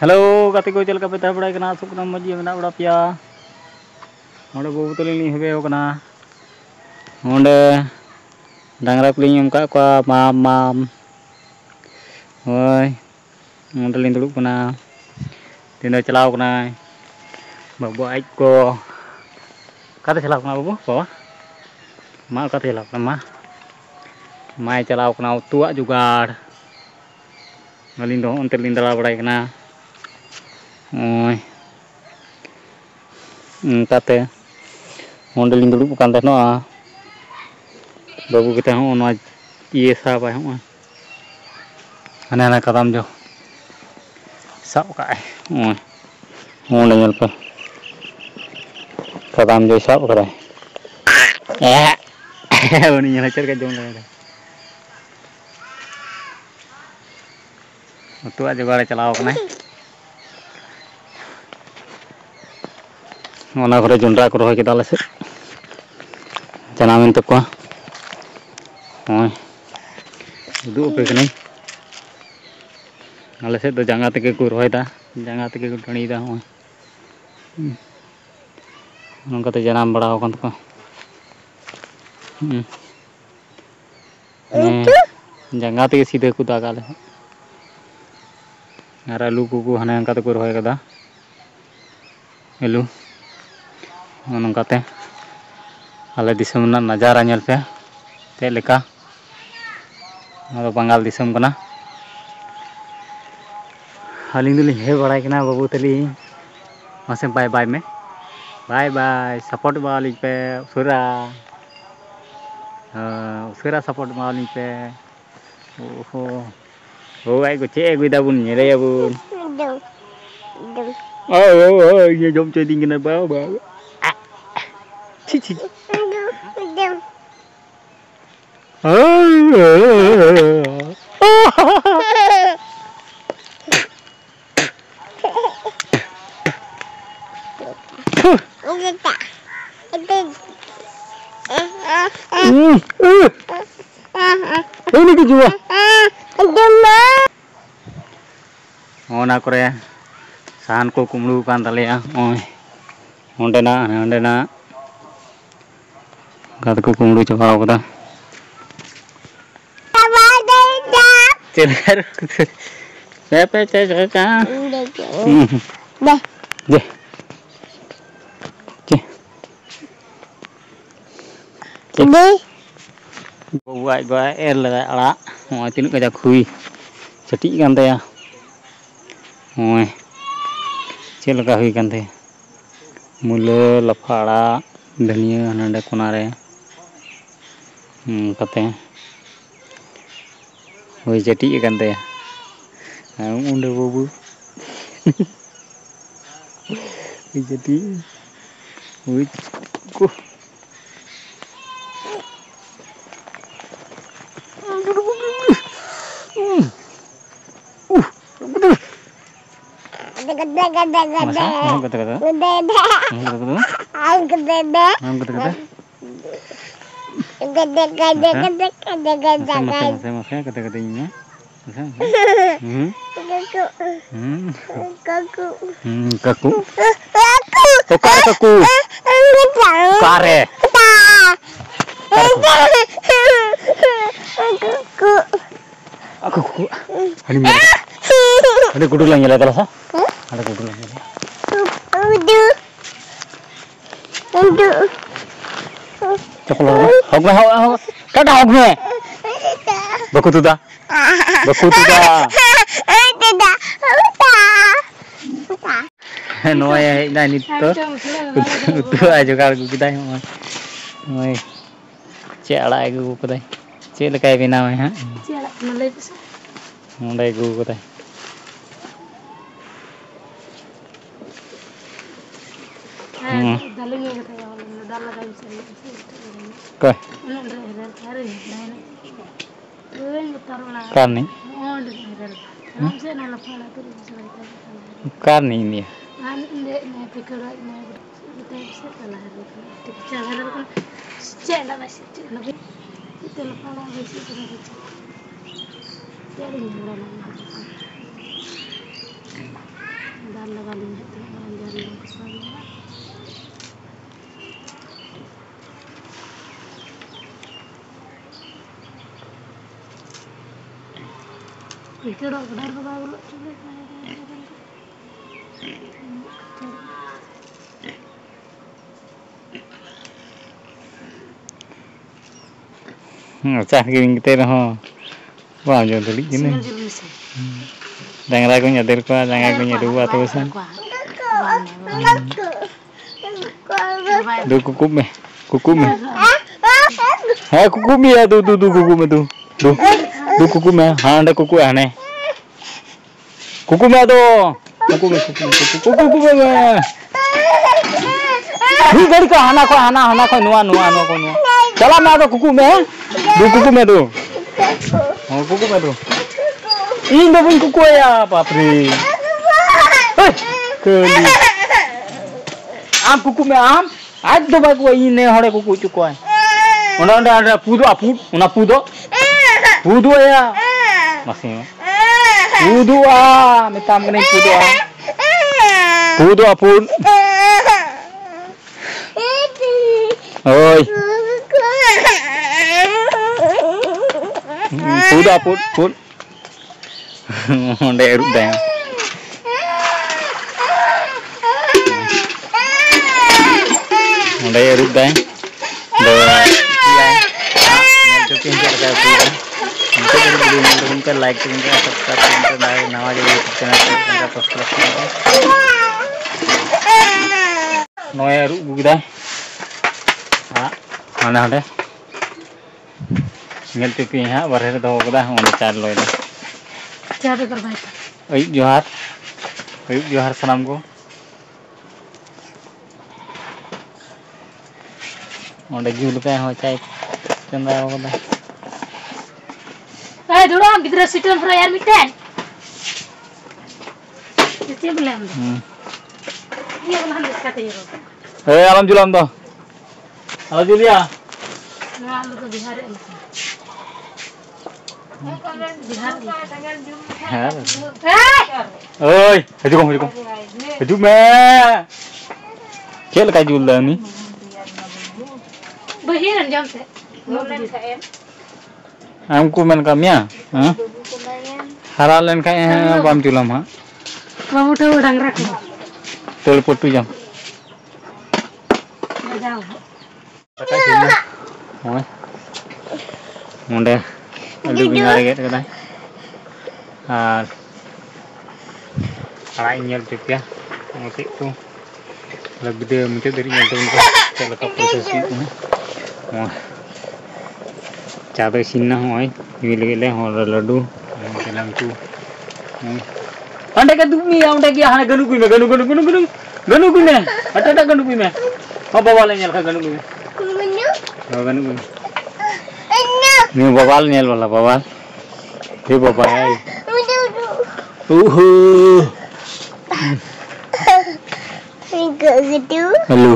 Hello गाते को चल पे तह बड़ा सुकना मज मेना बड़ा पे ओंडे बाबू तली हेबे ओंडे डांगरा को माम माम ओय ओंडे दुड़ुब तीन चलाव बाबू आज को काते चलाव बाबू बाबा मा काते चलाव मा माय चलाव उतुआ जुगाड़ अली दो अंते लिंग दड़ा बड़ाय कना ओय काते ओंडे लिंग दुड़ुब कान तहनो बाबू केते हो नवा ये साब आय हो हने हने कदम जो साब का ओय ओंडे नेल पे कदम जो साब करा उनी नेल चल के जों लगा उतुआ जुगाड़ चलाव कना ओना घरे जोंडा को रोय केदा से जनामेन तको ओय उदु पे कने आले से दो जांगा तके को रोयदा जांगा तके को टणीदा ओय नंकाते जनाम बड़ा होकन तको जांगा तके सीधे को दागाले आर आलू को हने अंका तको रोय कदा आलू नंकाते आले दिसम ना नजारा नेल पे ते लेका बंगाल दिसम कना अलिंग दुलिंग हे बड़ाय कना बाबू तली मासे बाय बाय में बाय बाय सपोर्ट वाली पे उसेरा सपोर्ट वाली पे ओहो ओ आई को चे गुदा बुन नेले बुन ओ ये जम चे दिंग ना बाव बाव छी छी ini ke juga ona kore sahan ko kumlu kan taleya oy ondena gad ko kumlu chabaw kada chelar pepe cha de buat gua lah ala mau tinuk kaja kui cetik kan teh ya oi cel ka hui kan teh mula lafara dhania nande konare kate oi cetik kan teh unde babu jadi oi ku aku ada kudu lagi lah kalau ada kudu lagi coklat hok kada hok me baku tuda no ya nah ini tuh aja kalau kita oi cek ala gu ko dai cek la kai bina mai ha cek ala malai ndai gu ko dai daling yang kata orang dalla dai ko kan nih kan ini jar लगा लेंगे तो jar लगा के साथ डर बगा बोलो cah giring kita rah, wah jauh dari gini. Jangan ragu nyader kau, jangan ragu nyader buat terusan. Do kuku me, Hah kuku me ya, do kuku me do kuku me, anda kuku aneh. Kuku me do, kuku me. Ini dari kau anak kau nuan. Salah me do kuku me, do. Oh kuku me do. Ini dah pun kuku ya, papri. Keli. Am kuku me am. Ad do bagu ini hore kuku cukuai. Onda pudo apud, una pudo ya. Masih. Pudo minta meneng pudo apud. Oi. Pudo apud. Onda eruk dah. Onda eruk dah. Mungkin like subscribe nama YouTube channel subscribe noya ru gugda mana ada ngel tipi ha barhe do gugda on char loy da क्या कर भाई ayub johar sanam ko onde jul pe ho chai chanda gugda dulu am gidra siton pro yar miten itu belum dia belum kata ya alam julam do alam julia nah lu ke bihar oi haju me kel ka jul la ni bahiran jam se हमको मन का मिया हरा लेन का balm जुलम हा balm उठो डंग रख तोल पट्टू जम बजाओ पता है ओए मुंडे अल्लू बिंगारे गेट कदा आर अड़ाई नेल टिपिया मोटे तो लगदे मुझे देरी नेल तो उनको चलो का प्रोसेस की चादर सिन्ना होय गिले होर लड्डू केलम तू अंडे के दुमी अंडे के हाने गनु कुई में अटा गनु कुई में हो बवाल नेल का गनु कुई हो गनु कुई नी बवाल नेल वाला बवाल हे बाबा आई ओहो hello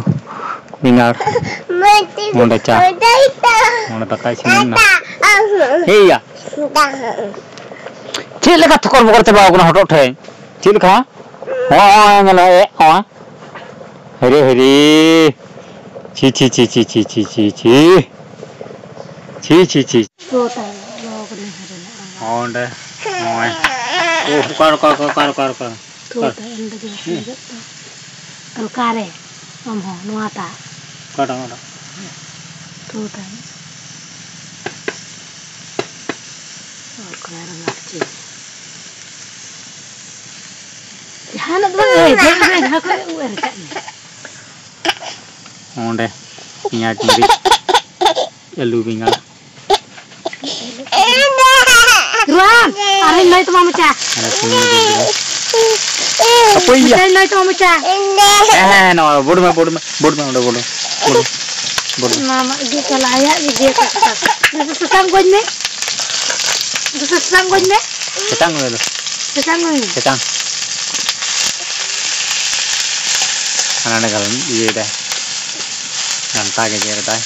Bingar, mau baca, mau pakai sini na. Iya. Cil lekat tukar bukar coba aku nak hotot hai. Cil kah? Oh, ngelai, oh. Hari. Ci. Oh, dah. Oh, kar. Kalau kare, nuata. Kadang. Tuh kan. Oh, keren banget. Hana dulu, jangan aku kan. Oh, deh. Ini jadi elu bingar. Ruan, hari ini itu mama cah. Apa iya? Hari ini itu mama cah. No, bodoh. Mama dia kelaya dia tak. Sesang goj me. Ketang dulu. Ketang. Anak kalau iya dah. Nanti ke jadi dah.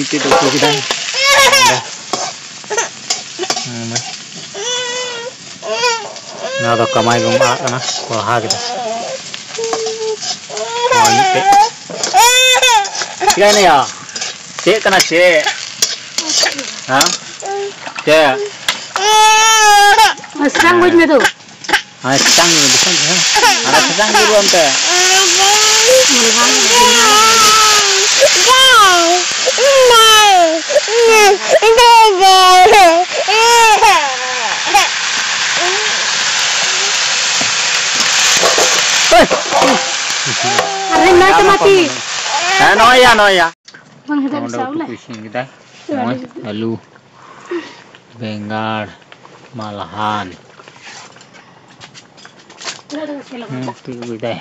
Mesti tu kita. Nah, tu kamai gumma kana. Wah, kita. Oh, ini te. Kaya ya. Cek kana cek. Hah? Cek. Sekarang gue tu. Sedang ni, bukan. Ada sedang dulu ante. Ada nak mati. Noya. Bang kita bisa ulah. Pusing kita. Lalu bengar malahan. Tu kita.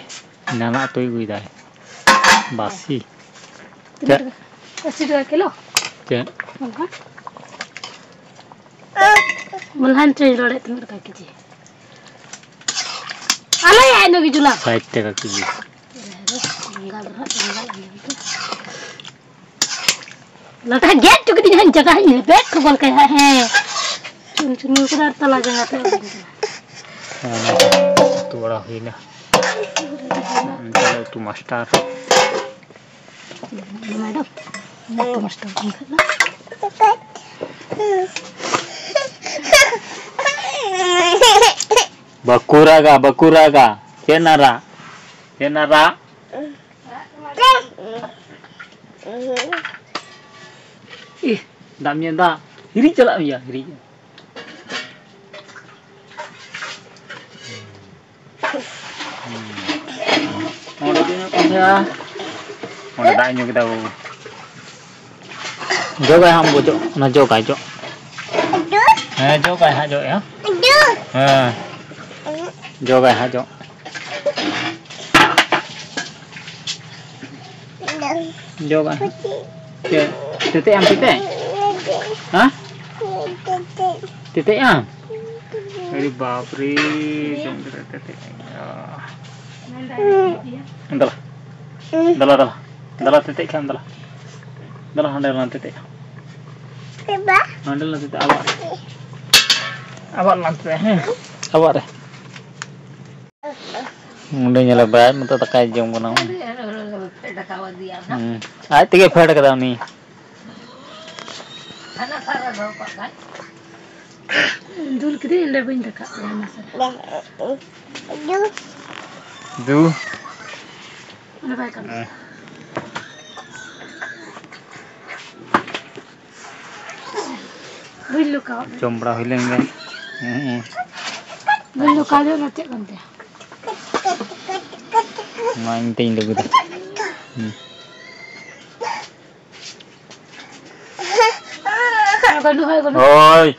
Nana tu kita. Basi. Basi 2 kilo. Cek. Mulhan trade lode tinggal kaki je. Ala ya ino gitulah. 60 টাকা KG. लड़का gate टुक दी जगह है बैठ को बोल के है चुन उधर तला जगह पे तो बड़ा हुई ना चलो तू मास्टर मैडम तू मास्टर ना बकुरागा Canara damnya dah hiri celak ya hiri mau dia kan ya mau dah kita jogai ham bojo na jogai jo jogai ha jo ya jogai ha jo jogai titik yang titik hah titik yang dari babri titik dalah titik kan dalah handal titik handal titik awak lantai awak deh udah nyala berat minta tekai jam pun tiga fed kata ni Anak Sarah berapa kan? Dulu kita yang lebih dekat dengan Sarah. Du. Mana baik kan? Bulu kau. Jombra hilang kan? Bulu kau dia nanti kan dia. Main ting dulu tu. Kalau hai kalau. Oi.